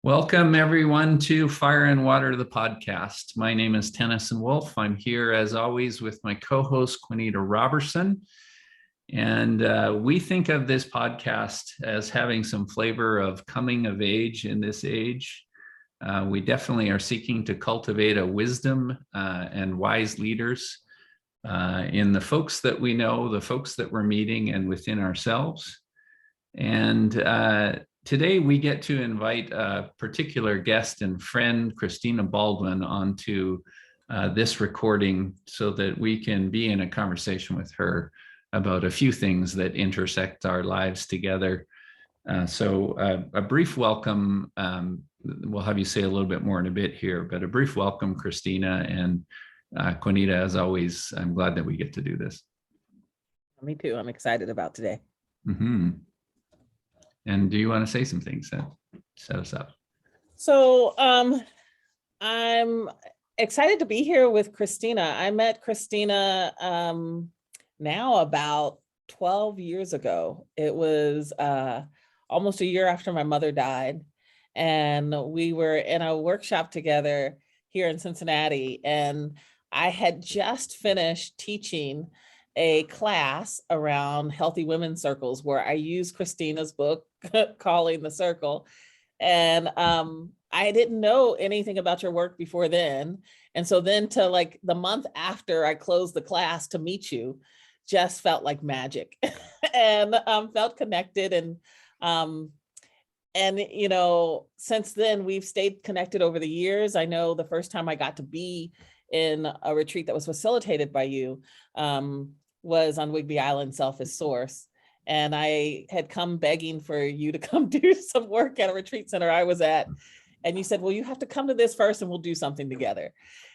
Welcome, everyone, to Fire and Water, the podcast. My name is Tennyson Wolf. I'm here, as always, with my co-host, Quinita Robertson. And we think of this podcast as having some flavor of coming of age in this age. We definitely are seeking to cultivate a wisdom and wise leaders in the folks that we know, the folks that we're meeting, and within ourselves. And today we get to invite a particular guest and friend, Christina Baldwin, onto this recording so that we can be in a conversation with her about a few things that intersect our lives together. So a brief welcome. We'll have you say a little bit more in a bit here, but a brief welcome, Christina, and Quinita, as always, I'm glad that we get to do this. Me too. I'm excited about today. Mm-hmm. And do you want to say some things that set us up? So I'm excited to be here with Christina. I met Christina now about 12 years ago. It was almost a year after my mother died. And we were in a workshop together here in Cincinnati. And I had just finished teaching a class around healthy women's circles where I used Christina's book, Calling the Circle. And I didn't know anything about your work before then. And so then to like the month after I closed the class to meet you, just felt like magic and felt connected. And you know, since then we've stayed connected over the years. I know the first time I got to be in a retreat that was facilitated by you was on Whigby Island, Selfish Source. And I had come begging for you to come do some work at a retreat center I was at. And you said, well, you have to come to this first and we'll do something together.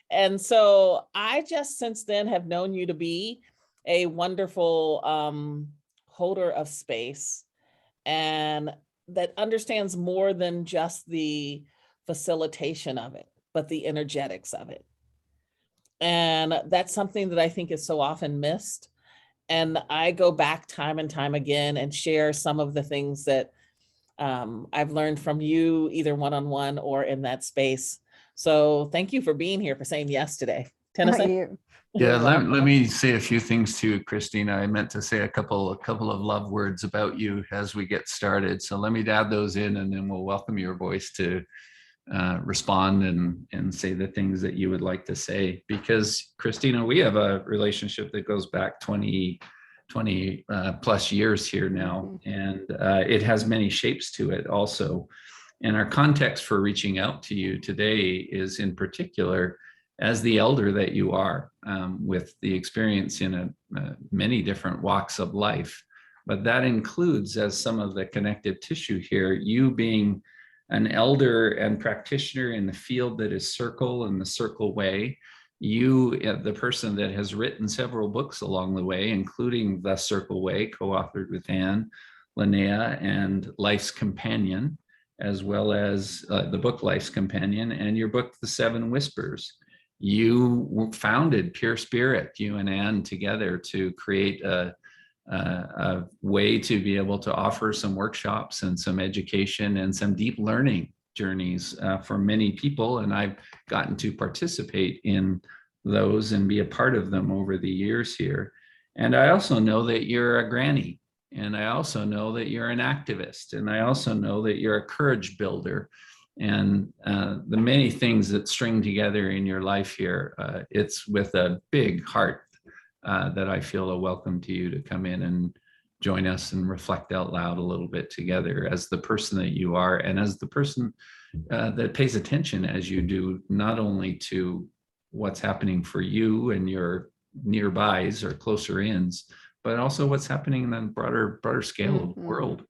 And so I just since then have known you to be a wonderful holder of space and that understands more than just the facilitation of it, but the energetics of it. And that's something that I think is so often missed. And I go back time and time again and share some of the things that I've learned from you, either one-on-one or in that space. So thank you for being here, for saying yes today. Tennyson? Yeah, let me say a few things to you, Christina. I meant to say a couple of love words about you as we get started. So let me add those in, and then we'll welcome your voice to respond and say the things that you would like to say. Because Christina, we have a relationship that goes back 20 plus years here now, and it has many shapes to it also. And our context for reaching out to you today is in particular as the elder that you are, with the experience in many different walks of life. But that includes, as some of the connective tissue here, you being an elder and practitioner in the field that is circle and the circle way. You, the person that has written several books along the way, including The Circle Way, co-authored with Anne, Linnea, and Life's Companion, as well as the book Life's Companion, and your book, The Seven Whispers. You founded Pure Spirit, you and Anne together, to create a way to be able to offer some workshops and some education and some deep learning journeys for many people. And I've gotten to participate in those and be a part of them over the years here. And I also know that you're a granny, and I also know that you're an activist, and I also know that you're a courage builder. And the many things that string together in your life here, it's with a big heart that I feel a welcome to you to come in and join us and reflect out loud a little bit together as the person that you are, and as the person that pays attention as you do, not only to what's happening for you and your nearbys or closer ins, but also what's happening in the broader scale of the world.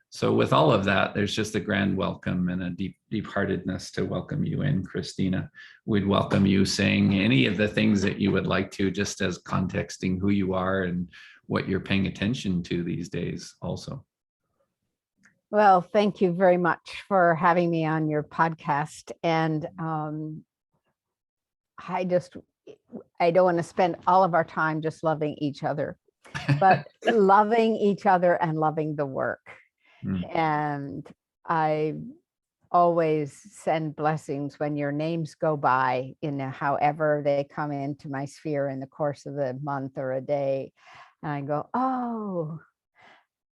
So with all of that, there's just a grand welcome and a deep-heartedness to welcome you in, Christina. We'd welcome you saying any of the things that you would like to, just as contexting who you are and what you're paying attention to these days also. Well, thank you very much for having me on your podcast. And I don't want to spend all of our time just loving each other, but loving each other and loving the work. And I always send blessings when your names go by, however they come into my sphere in the course of the month or a day. And I go, oh,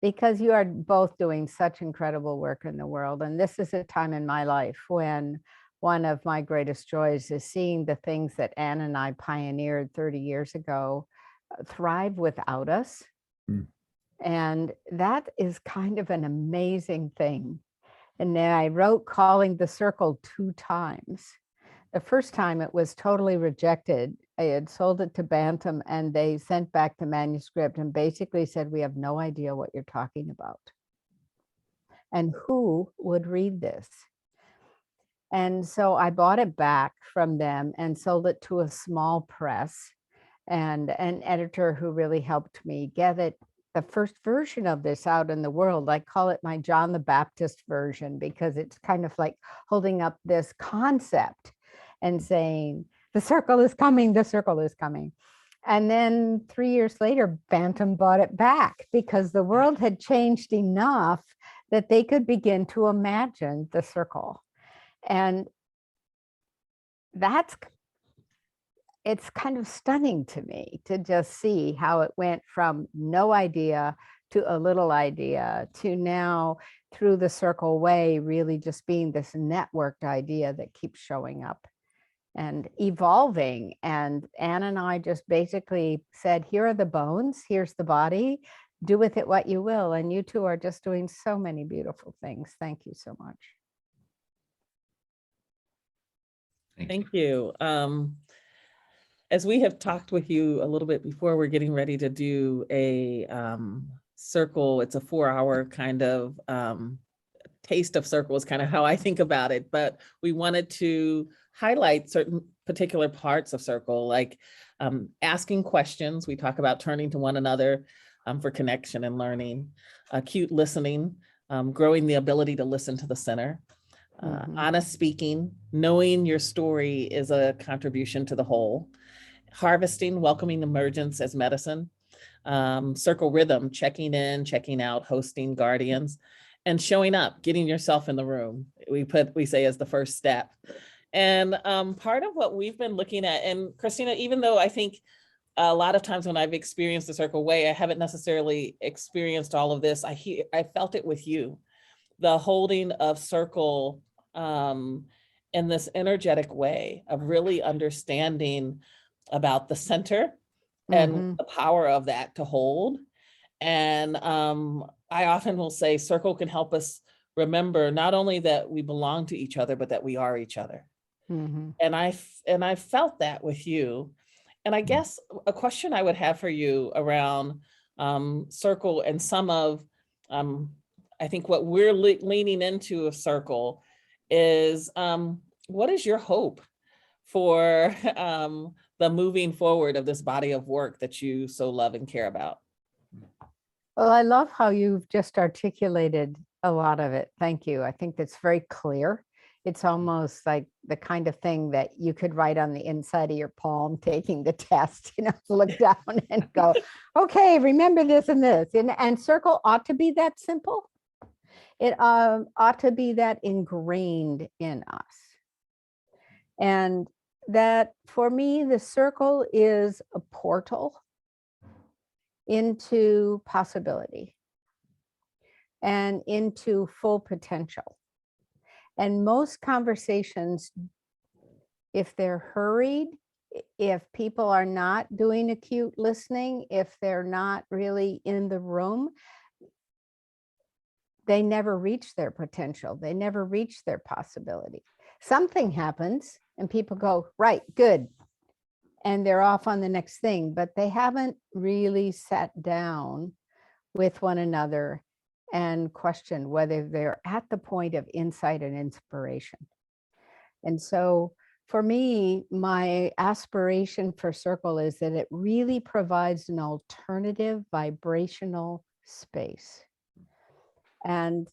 because you are both doing such incredible work in the world. And this is a time in my life when one of my greatest joys is seeing the things that Anne and I pioneered 30 years ago thrive without us. Mm. And that is kind of an amazing thing. And then I wrote Calling the Circle 2 times. The first time it was totally rejected. I had sold it to Bantam and they sent back the manuscript and basically said, we have no idea what you're talking about. And who would read this? And so I bought it back from them and sold it to a small press and an editor who really helped me get it, the first version of this out in the world. I call it my John the Baptist version because it's kind of like holding up this concept and saying, the circle is coming, the circle is coming. And then 3 years later, Bantam bought it back because the world had changed enough that they could begin to imagine the circle. And it's kind of stunning to me to just see how it went from no idea to a little idea to now through the circle way, really just being this networked idea that keeps showing up and evolving. And Anne and I just basically said, here are the bones, here's the body, do with it what you will. And you two are just doing so many beautiful things. Thank you so much. Thank you. As we have talked with you a little bit before, we're getting ready to do a circle. It's a 4-hour kind of taste of circles, kind of how I think about it. But we wanted to highlight certain particular parts of circle, like asking questions. We talk about turning to one another for connection and learning, acute listening, growing the ability to listen to the center. Honest speaking, knowing your story is a contribution to the whole. Harvesting, welcoming emergence as medicine. Circle rhythm, checking in, checking out, hosting guardians, and showing up, getting yourself in the room. We say as the first step. And part of what we've been looking at, and Christina, even though I think a lot of times when I've experienced the circle way, I haven't necessarily experienced all of this. I felt it with you, the holding of circle in this energetic way of really understanding about the center and the power of that to hold. And I often will say circle can help us remember not only that we belong to each other, but that we are each other. And I felt that with you. And I guess a question I would have for you around circle and some of, I think what we're leaning into a circle is, what is your hope for the moving forward of this body of work that you so love and care about? Well, I love how you've just articulated a lot of it. Thank you. I think that's very clear. It's almost like the kind of thing that you could write on the inside of your palm, taking the test, look down and go, okay, remember this and this. And circle ought to be that simple. It ought to be that ingrained in us. And that for me, the circle is a portal into possibility and into full potential. And most conversations, if they're hurried, if people are not doing acute listening, if they're not really in the room, they never reach their potential. They never reach their possibility. Something happens and people go, right, good. And they're off on the next thing, but they haven't really sat down with one another and questioned whether they're at the point of insight and inspiration. And so for me, my aspiration for Circle is that it really provides an alternative vibrational space. And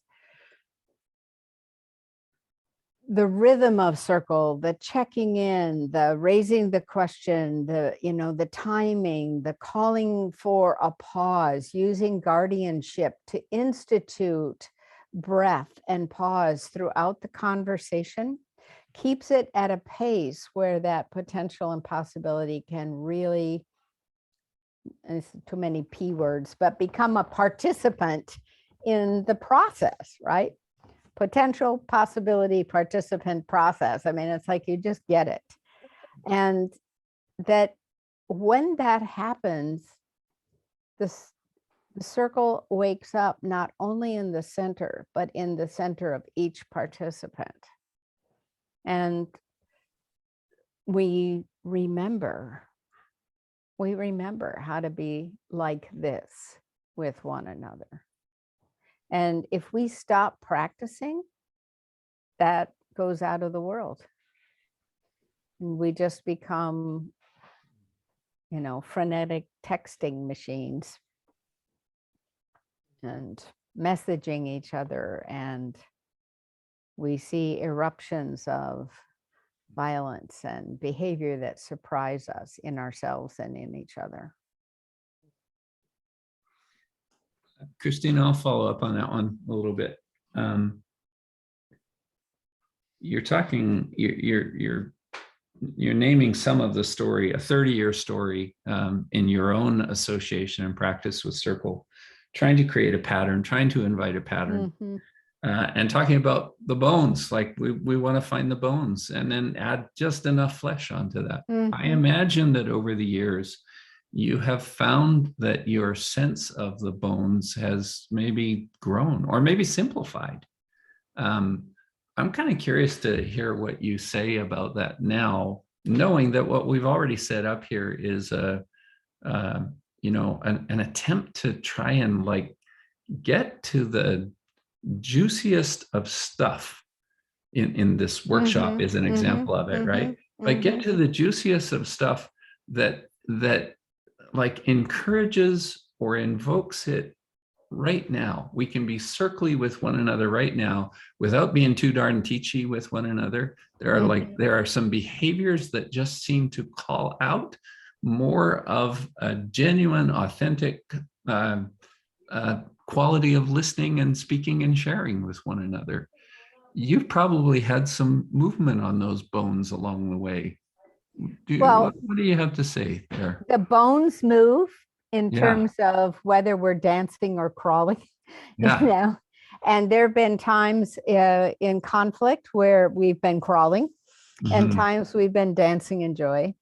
the rhythm of Circle, the checking in, the raising the question, the timing, the calling for a pause, using guardianship to institute breath and pause throughout the conversation keeps it at a pace where that potential and possibility can really, and it's too many P words, but become a participant in the process, right? Potential, possibility, participant, process. I mean, it's like you just get it. And that when that happens, the circle wakes up not only in the center, but in the center of each participant. And we remember how to be like this with one another. And if we stop practicing, that goes out of the world. We just become, frenetic texting machines and messaging each other. And we see eruptions of violence and behavior that surprise us in ourselves and in each other. Christina, I'll follow up on that one a little bit. You're talking, you're naming some of the story, a 30-year story in your own association and practice with Circle, trying to create a pattern, trying to invite a pattern, and talking about the bones, like we want to find the bones and then add just enough flesh onto that. I imagine that over the years, you have found that your sense of the bones has maybe grown or maybe simplified. I'm kind of curious to hear what you say about that now, knowing that what we've already set up here is an attempt to try and like get to the juiciest of stuff in this workshop is an example of it, right? Like get to the juiciest of stuff that like encourages or invokes it right now. We can be circly with one another right now without being too darn teachy with one another. There are some behaviors that just seem to call out more of a genuine, authentic quality of listening and speaking and sharing with one another. You've probably had some movement on those bones along the way. What do you have to say there? The bones move in terms of whether we're dancing or crawling, and there have been times in conflict where we've been crawling and times we've been dancing in joy.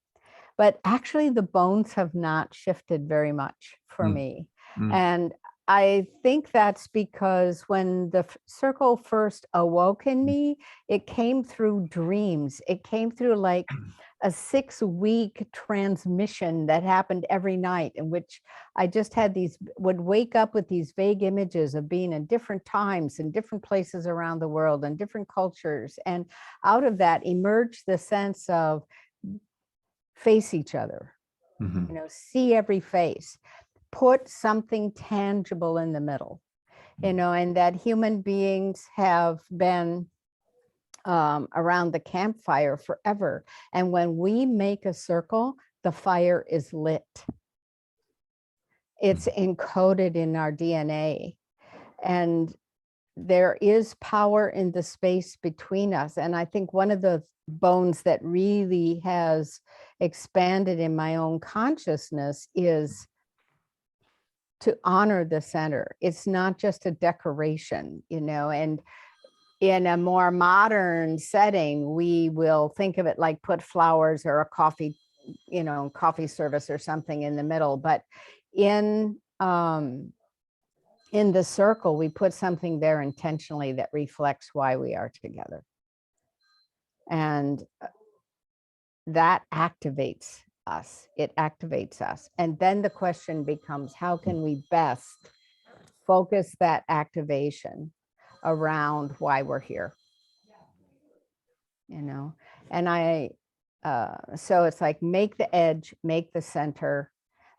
But actually the bones have not shifted very much for me. And I think that's because when the circle first awoke in me, it came through dreams. It came through like a 6-week transmission that happened every night, in which I just would wake up with these vague images of being in different times in different places around the world and different cultures. And out of that emerged the sense of face each other, see every face, put something tangible in the middle, and that human beings have been around the campfire forever. And when we make a circle, the fire is lit. It's encoded in our DNA. And there is power in the space between us. And I think one of the bones that really has expanded in my own consciousness is to honor the center. It's not just a decoration, and in a more modern setting, we will think of it like put flowers or a coffee, coffee service or something in the middle. But in the circle, we put something there intentionally that reflects why we are together. And that activates us. It activates us. And then the question becomes, how can we best focus that activation around why we're here? And so it's like, make the edge, make the center,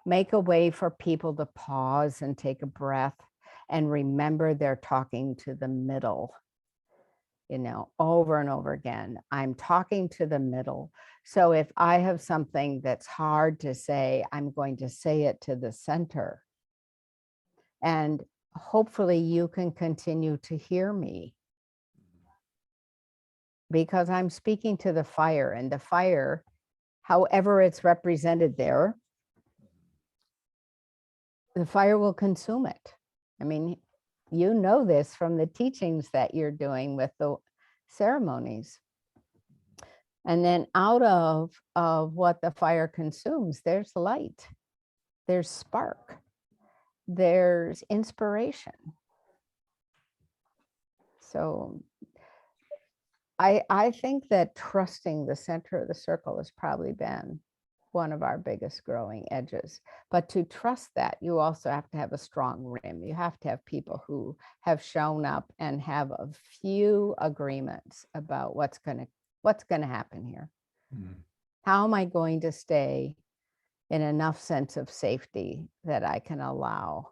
make a way for people to pause and take a breath and remember they're talking to the middle, over and over again. I'm talking to the middle. So if I have something that's hard to say, I'm going to say it to the center and hopefully you can continue to hear me, because I'm speaking to the fire, and the fire, however it's represented there, the fire will consume it. I mean, you know this from the teachings that you're doing with the ceremonies. And then out of what the fire consumes, there's light, there's spark, there's inspiration. So I think that trusting the center of the circle has probably been one of our biggest growing edges. But to trust that, you also have to have a strong rim. You have to have people who have shown up and have a few agreements about what's going to happen here. Mm. How am I going to stay in enough sense of safety that I can allow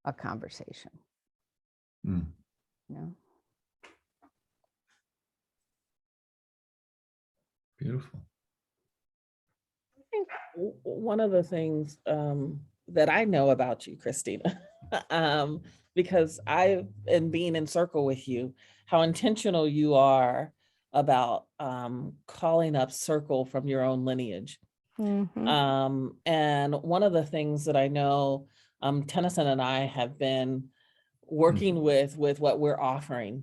a conversation? Mm. You know? Beautiful. I think one of the things that I know about you, Christina, because in being in circle with you, how intentional you are about calling up circle from your own lineage. Mhm. And one of the things that I know Tennyson and I have been working with what we're offering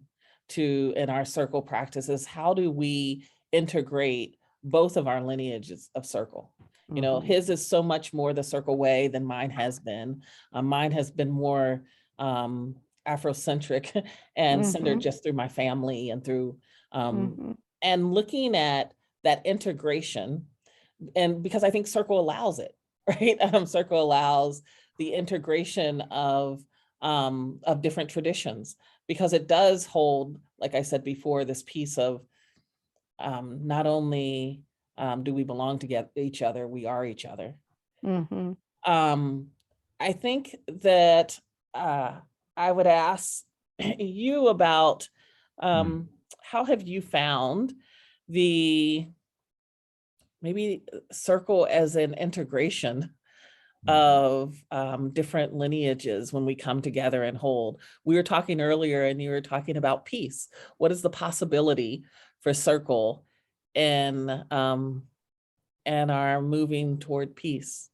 to in our circle practices, how do we integrate both of our lineages of circle? You know, Mhm. his is so much more the circle way than mine has been. Mine has been more Afrocentric and centered Mhm. just through my family and through Mhm. and looking at that integration. And because I think circle allows it, right? Circle allows the integration of different traditions, because it does hold, like I said before, this piece of not only do we belong to each other, we are each other. Mhm. I think that I would ask you about how have you found the maybe circle as an integration of different lineages when we come together and hold. We were talking earlier and you were talking about peace. What is the possibility for circle and our moving toward peace?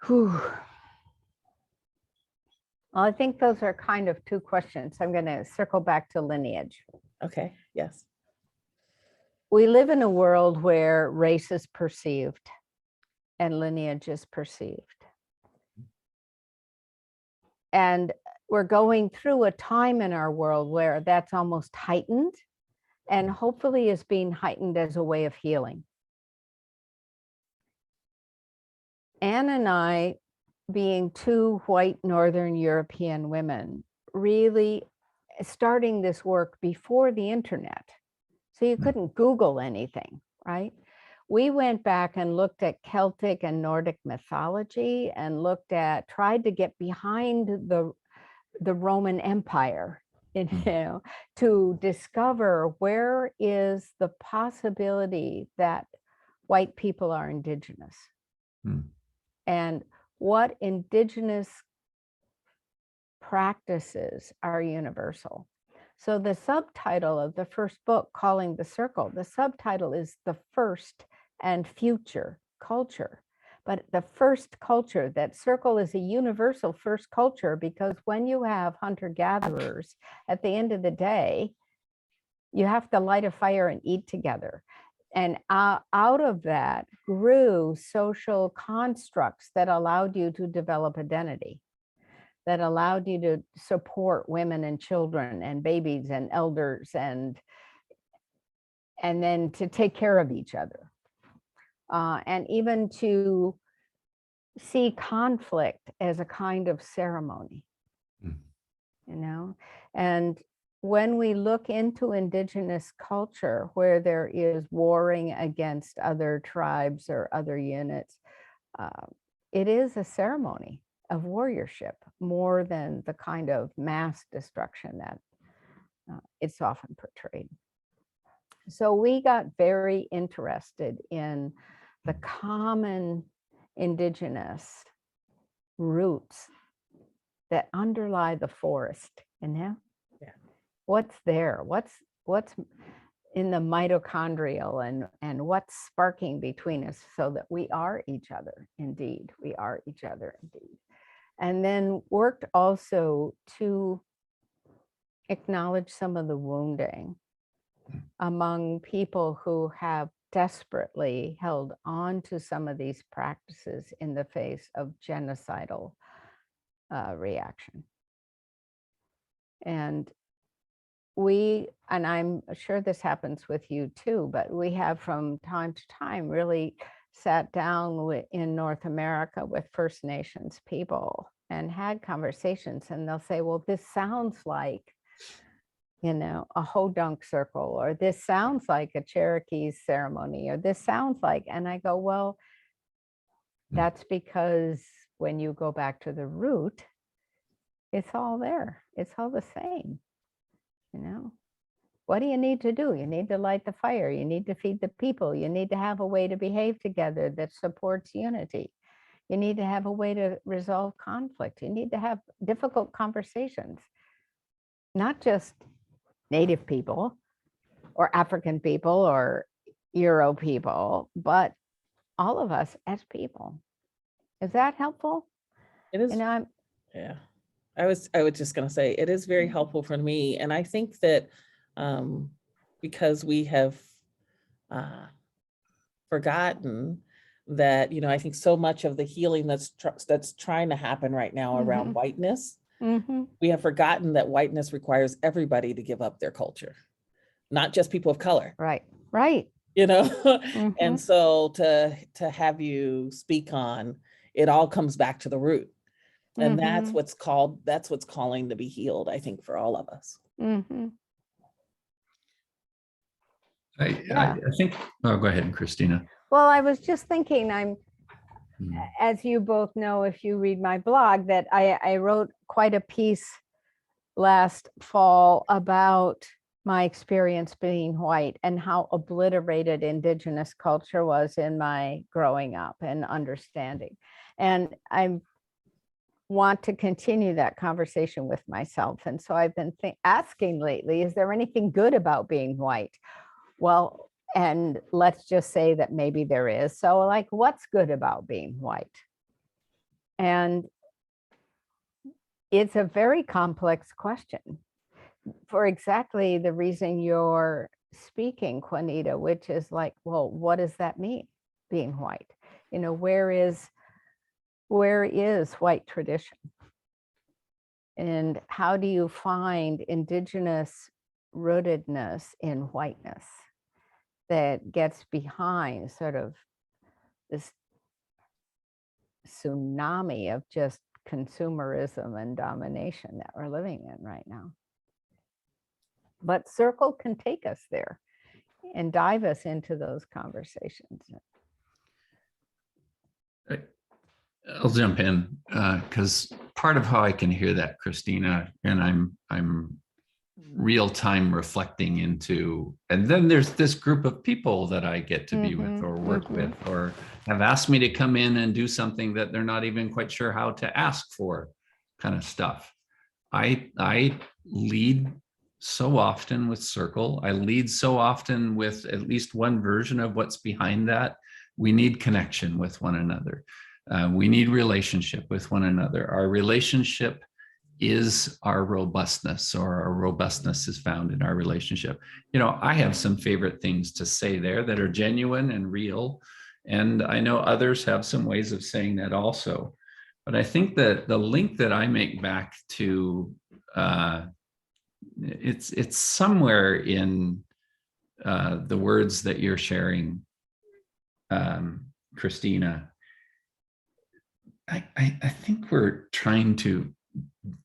Whew. Well, I think those are kind of two questions. I'm going to circle back to lineage. Okay, yes. We live in a world where race is perceived and lineage is perceived. And we're going through a time in our world where that's almost heightened, and hopefully is being heightened as a way of healing. Anne and I, being two white Northern European women, really starting this work before the internet. So you couldn't Google anything, right? We went back and looked at Celtic and Nordic mythology and tried to get behind the Roman Empire, you know, to discover where is the possibility that white people are indigenous. And what indigenous practices are universal. So the subtitle of the first book, Calling the Circle, the subtitle is The First and Future Culture. But the first culture, that circle is a universal first culture, because when you have hunter-gatherers, at the end of the day, you have to light a fire and eat together. And out of that grew social constructs that allowed you to develop identity, that allowed you to support women and children and babies and elders, and then to take care of each other. And even to see conflict as a kind of ceremony, you know? And when we look into indigenous culture where there is warring against other tribes or other units, it is a ceremony of warriorship more than the kind of mass destruction that it's often portrayed. So we got very interested in the common indigenous roots that underlie the forest, Yeah. What's there? What's in the mitochondrial and what's sparking between us so that we are each other indeed. We are each other indeed. And then worked also to acknowledge some of the wounding among people who have desperately held on to some of these practices in the face of genocidal reaction. And I'm sure this happens with you too, but we have from time to time really sat down in North America with First Nations people and had conversations, and they'll say, well, this sounds like, you know, a Hodunk circle, or this sounds like a Cherokee ceremony, or this sounds like, and I go, well, that's because when you go back to the root, it's all there. It's all the same, you know. What do you need to do? You need to light the fire. You need to feed the people. You need to have a way to behave together that supports unity. You need to have a way to resolve conflict. You need to have difficult conversations, not just Native people or African people or Euro people, but all of us as people. Is that helpful? It is. You know, Yeah. I was just going to say, it is very helpful for me. And I think that because we have forgotten that, you know, I think so much of the healing that's trying to happen right now around whiteness, we have forgotten that whiteness requires everybody to give up their culture, not just people of color. Right, right. You know, and so to have you speak on, it all comes back to the root. And that's what's calling to be healed, I think, for all of us. I think, oh, go ahead, Christina. Well, I was just thinking, as you both know, if you read my blog, that I wrote quite a piece last fall about my experience being white and how obliterated Indigenous culture was in my growing up and understanding. And I want to continue that conversation with myself. And so I've been asking lately, is there anything good about being white? Well, and let's just say that maybe there is. So like, what's good about being white? And it's a very complex question for exactly the reason you're speaking, Juanita, which is like, well, what does that mean, being white? You know, where is white tradition? And how do you find Indigenous rootedness in whiteness that gets behind sort of this tsunami of just consumerism and domination that we're living in right now? But Circle can take us there and dive us into those conversations. I'll jump in because part of how I can hear that, Christina, and I'm real time reflecting into, and then there's this group of people that I get to be with or work with or have asked me to come in and do something that they're not even quite sure how to ask for, kind of stuff. I lead so often with Circle. I lead so often with at least one version of what's behind that. We need connection with one another. We need relationship with one another. Our relationship is our robustness, or our robustness is found in our relationship. You know, I have some favorite things to say there that are genuine and real. And I know others have some ways of saying that also. But I think that the link that I make back to, it's somewhere in the words that you're sharing, Christina. I think we're trying to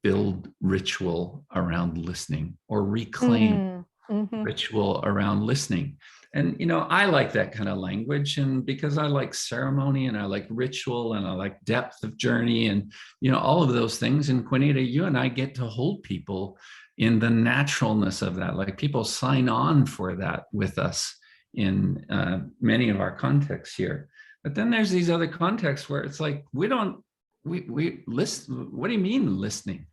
build ritual around listening, or reclaim ritual around listening. And, you know, I like that kind of language, and because I like ceremony and I like ritual and I like depth of journey and, you know, all of those things. And Juanita, you and I get to hold people in the naturalness of that. Like, people sign on for that with us in many of our contexts here. But then there's these other contexts where it's like, we don't we listen. What do you mean listening?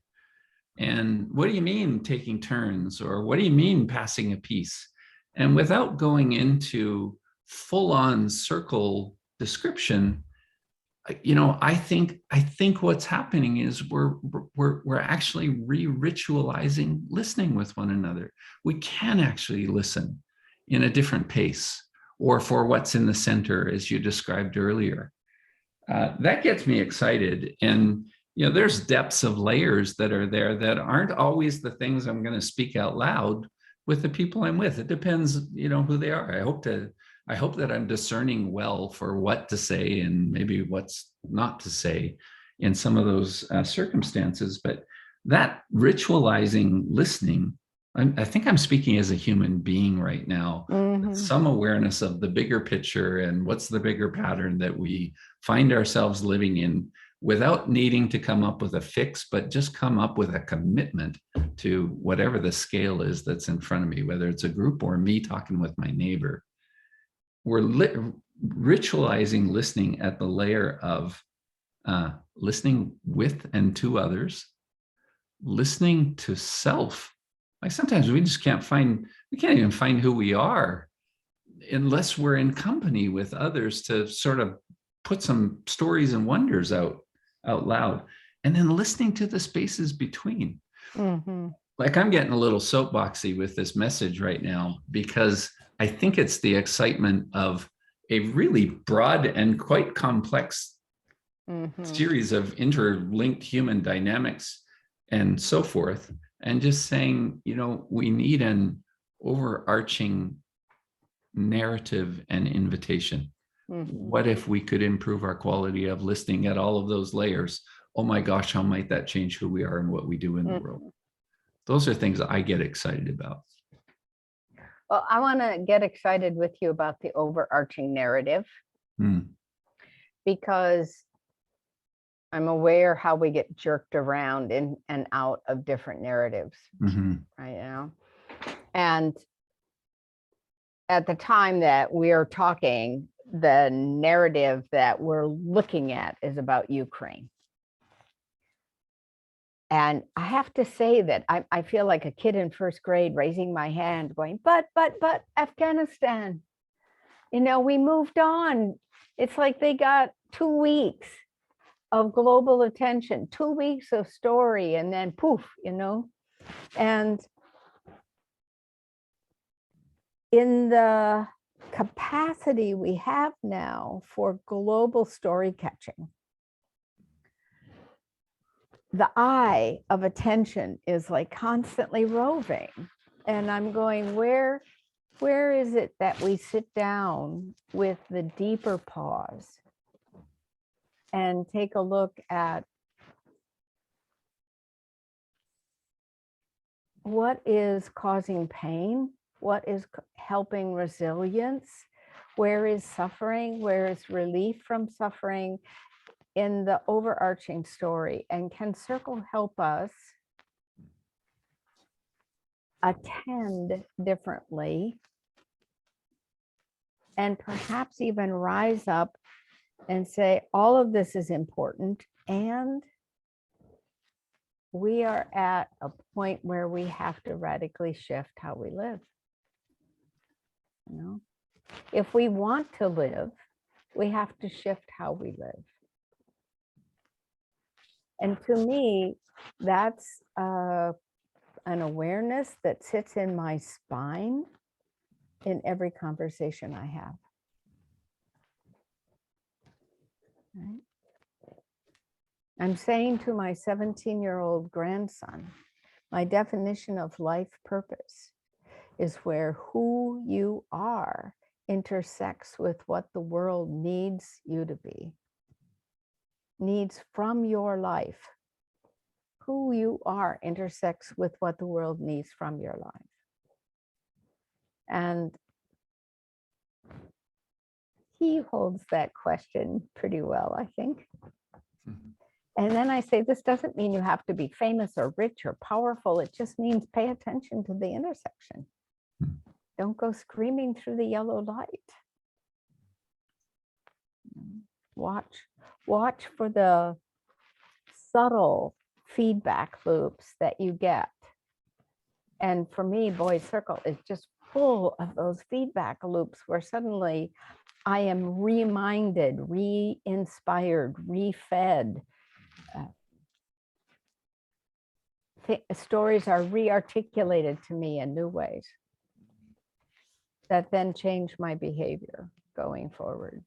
And what do you mean taking turns? Or what do you mean passing a piece? And without going into full-on circle description, I think what's happening is we're actually re-ritualizing listening with one another. We can actually listen in a different pace, or for what's in the center, as you described earlier. That gets me excited. And there's depths of layers that are there that aren't always the things I'm going to speak out loud with the people I'm with. It depends, who they are. I hope that I'm discerning well for what to say and maybe what's not to say in some of those circumstances. But that ritualizing listening, I think I'm speaking as a human being right now, with some awareness of the bigger picture and what's the bigger pattern that we find ourselves living in, without needing to come up with a fix, but just come up with a commitment to whatever the scale is that's in front of me, whether it's a group or me talking with my neighbor. We're ritualizing listening at the layer of listening with and to others, listening to self. Like sometimes we can't even find who we are unless we're in company with others to sort of put some stories and wonders out loud, and then listening to the spaces between. Like I'm getting a little soapboxy with this message right now, because I think it's the excitement of a really broad and quite complex series of interlinked human dynamics and so forth. And just saying, we need an overarching narrative and invitation. What if we could improve our quality of listening at all of those layers? Oh my gosh, how might that change who we are and what we do in the world? Those are things I get excited about. Well, I want to get excited with you about the overarching narrative, because I'm aware how we get jerked around in and out of different narratives right now. And at the time that we're talking, the narrative that we're looking at is about Ukraine. And I have to say that I feel like a kid in first grade raising my hand going, but Afghanistan, we moved on. It's like they got 2 weeks of global attention, 2 weeks of story, and then poof, and in the capacity we have now for global story catching, the eye of attention is like constantly roving. And I'm going, where is it that we sit down with the deeper pause and take a look at what is causing pain, what is helping resilience, where is suffering, where is relief from suffering in the overarching story, and can Circle help us attend differently and perhaps even rise up and say, all of this is important, and we are at a point where we have to radically shift how we live. If we want to live, we have to shift how we live. And to me, that's an awareness that sits in my spine in every conversation I have. Right? I'm saying to my 17-year-old grandson, my definition of life purpose is where who you are intersects with what the world needs you to be, needs from your life. Who you are intersects with what the world needs from your life. And he holds that question pretty well, I think. And then I say, this doesn't mean you have to be famous or rich or powerful. It just means pay attention to the intersection. Don't go screaming through the yellow light. Watch for the subtle feedback loops that you get. And for me, Boys Circle is just full of those feedback loops where suddenly I am reminded, re-inspired, re-fed. Stories are re-articulated to me in new ways that then change my behavior going forward.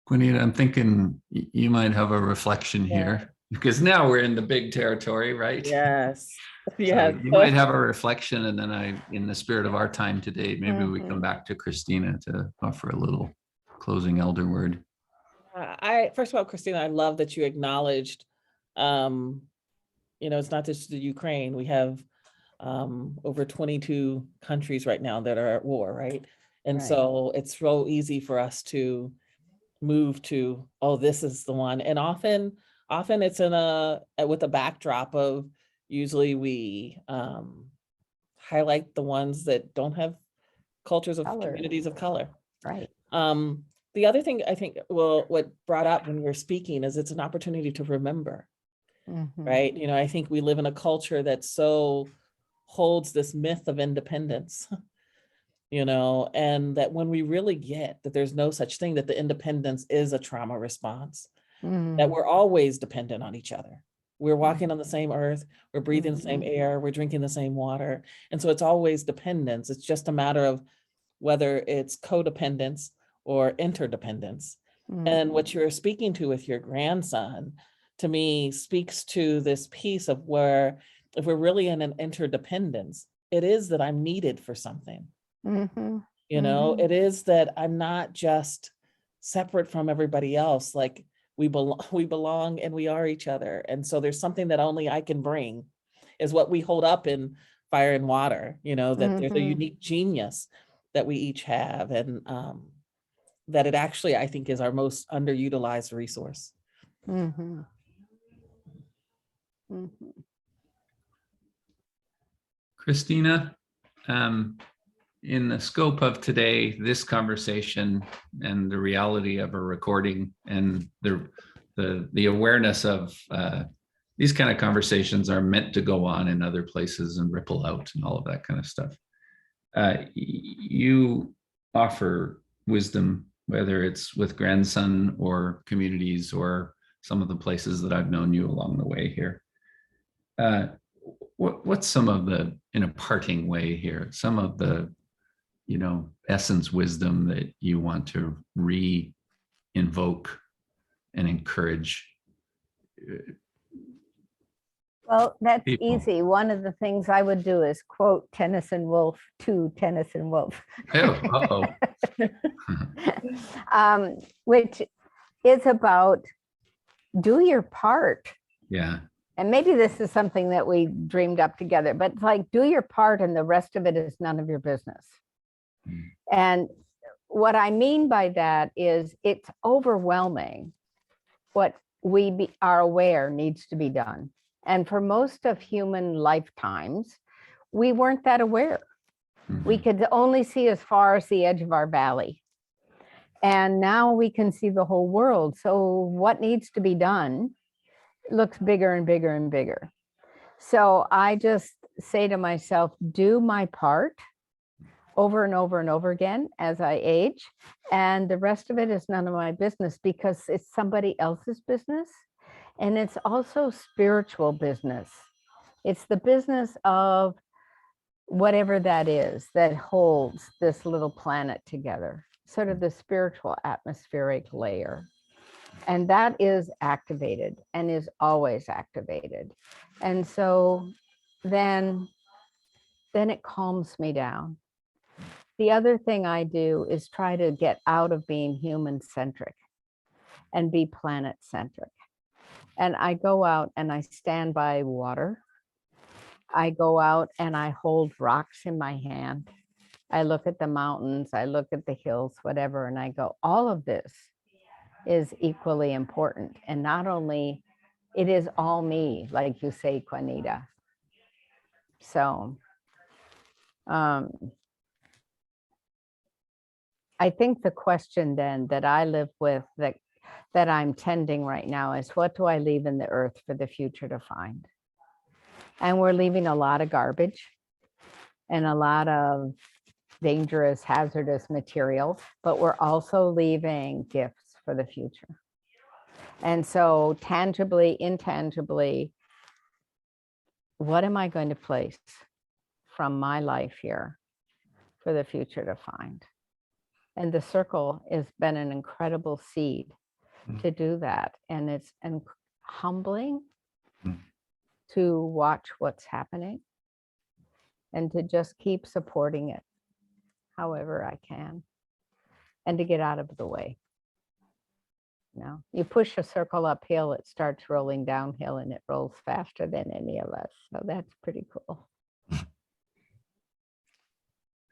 Juanita, I'm thinking you might have a reflection here, because now we're in the big territory, right? Yes. So Yes. you might have a reflection, and then in the spirit of our time today, maybe we come back to Christina to offer a little closing elder word. First of all, Christina, I love that you acknowledged, it's not just the Ukraine. We have over 22 countries right now that are at war, right? And so it's so easy for us to move to, oh, this is the one. And often it's with a backdrop of, usually we highlight the ones that don't have cultures of communities of color. Right. The other thing I think, what brought up when we were speaking is it's an opportunity to remember, right? I think we live in a culture that so holds this myth of independence, and that when we really get that there's no such thing, that the independence is a trauma response, that we're always dependent on each other. We're walking on the same earth, we're breathing the same air, we're drinking the same water. And so it's always dependence. It's just a matter of whether it's codependence or interdependence. And what you're speaking to with your grandson, to me, speaks to this piece of where, if we're really in an interdependence, it is that I'm needed for something. It is that I'm not just separate from everybody else. Like we belong and we are each other. And so there's something that only I can bring, is what we hold up in Fire and Water, that there's a unique genius that we each have. And that it actually, I think, is our most underutilized resource. Christina, in the scope of today, this conversation and the reality of a recording and the awareness of these kind of conversations are meant to go on in other places and ripple out and all of that kind of stuff. You offer wisdom, whether it's with grandson or communities or some of the places that I've known you along the way here. What's some of the, in a parting way here, some of the, essence wisdom that you want to re-invoke and encourage? Well, that's people? easy. One of the things I would do is quote Tennyson Wolfe to Tennyson Wolfe. Oh, Which is about do your part. Yeah. And maybe this is something that we dreamed up together, but it's like, do your part and the rest of it is none of your business. And what I mean by that is it's overwhelming what we are aware needs to be done. And for most of human lifetimes, we weren't that aware. We could only see as far as the edge of our valley. And now we can see the whole world. So what needs to be done looks bigger and bigger and bigger. So I just say to myself, do my part over and over and over again as I age. And the rest of it is none of my business, because it's somebody else's business. And it's also spiritual business. It's the business of whatever that is that holds this little planet together, sort of the spiritual atmospheric layer. And that is activated and is always activated. And so then it calms me down. The other thing I do is try to get out of being human-centric and be planet-centric. And I go out and I stand by water. I go out and I hold rocks in my hand. I look at the mountains, I look at the hills, whatever, and I go, all of this is equally important. And not only, it is all me, like you say, Juanita. So I think the question then that I live with, that that I'm tending right now is, what do I leave in the earth for the future to find? And we're leaving a lot of garbage and a lot of dangerous, hazardous material, but we're also leaving gifts for the future. And so tangibly, intangibly, what am I going to place from my life here for the future to find? And the circle has been an incredible seed to do that. And it's humbling to watch what's happening and to just keep supporting it however I can, and to get out of the way. You know, you push a circle uphill, it starts rolling downhill, and it rolls faster than any of us. So that's pretty cool.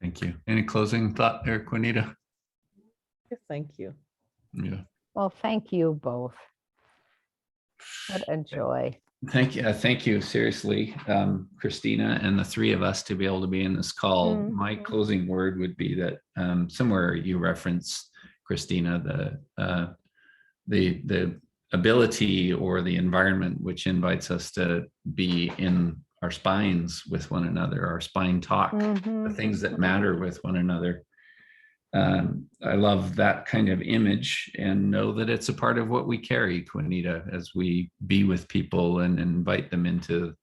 Thank you. Any closing thought there, Juanita? Thank you. Yeah. Well, thank you both. What a joy. Thank you. Thank you. Seriously, Christina, and the three of us to be able to be in this call. My closing word would be that somewhere you reference, Christina, the ability or the environment which invites us to be in our spines with one another, our spine talk, the things that matter with one another. I love that kind of image, and know that it's a part of what we carry, Juanita, as we be with people and invite them into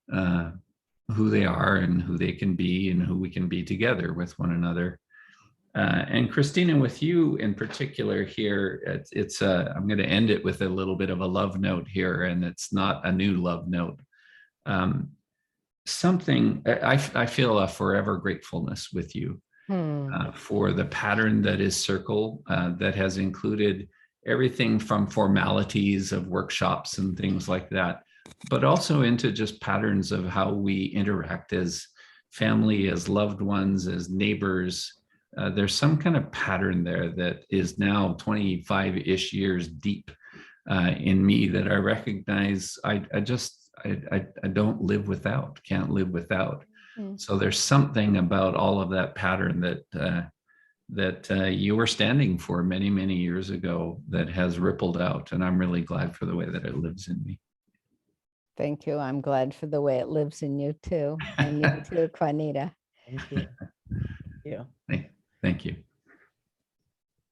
who they are and who they can be and who we can be together with one another. And Christina, with you in particular here, I'm going to end it with a little bit of a love note here, and it's not a new love note. Something I feel a forever gratefulness with you. For the pattern that is Circle, that has included everything from formalities of workshops and things like that, but also into just patterns of how we interact as family, as loved ones, as neighbors. There's some kind of pattern there that is now 25-ish years deep in me that I recognize I don't live without, can't live without. So there's something about all of that pattern that you were standing for many, many years ago that has rippled out. And I'm really glad for the way that it lives in me. Thank you. I'm glad for the way it lives in you too. And you too, Juanita. Thank you. Yeah. Thank you.